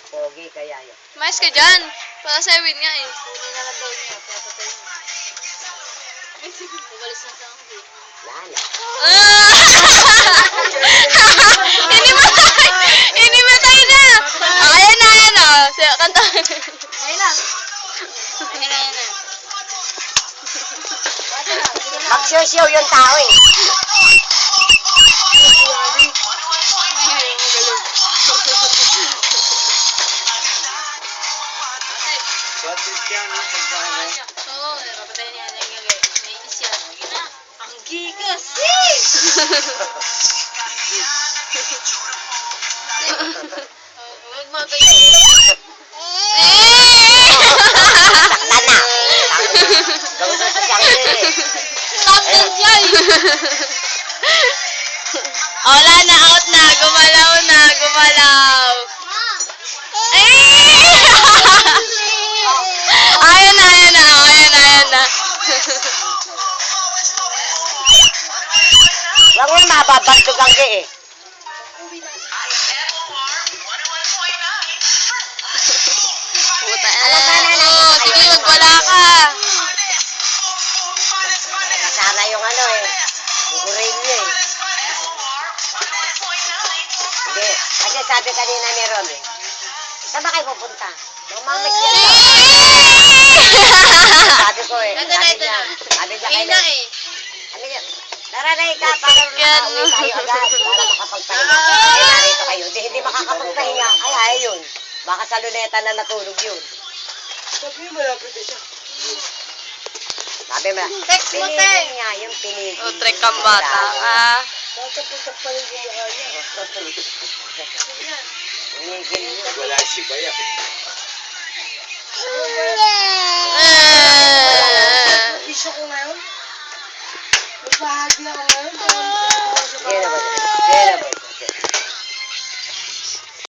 Pogi kaya yun. Mais ka dyan. Para sa Ewin nga eh. Kunin na lang daw niya. Papatay niya. Umalis na sa anggi. Lala. Inimatay na! Ayan na, ayan na. Kanta. Ayun lang. Ayun na, ayun na. Magsisiyaw yung tao eh. Bakit siya na pagkano? Oo, papatay niya yung gagay. Nainis yan. Ang gigas! Huwag magayon. Saktan na. Gawin sa siyang eh. Stop that yan! Wala na, out na. Gumalaw na, gumalaw. Ayan na, ayan na. Ayan na, ayan na. Huwag mo mababagdog ang ge eh. Puta, sige, magwala ka. Kasama yung ano eh. Bugurin niyo eh. Hindi. Kasi sabi kanina ni Ron eh. Saan ba kayo pupunta? Mamamasyal ba? Sabi ko eh. Ito na, ito na. Sabi niya Ayun kayo. na eh. Sabi niya, tara na ka para makauwi tayo agad. Para makapagpahinga. Eh, narito kayo. Hindi makakapagpahinga. Ay, ayun. Baka sa luneta na natulog yun. Sabi malapit na siya. Sabi mo, Text mo, pinigil te. niya, yung pinigil. O, trek kang bata ka. Tataputak pa rin yung mukha niya. Pinigil niya. Wala si Bayak. Yeah!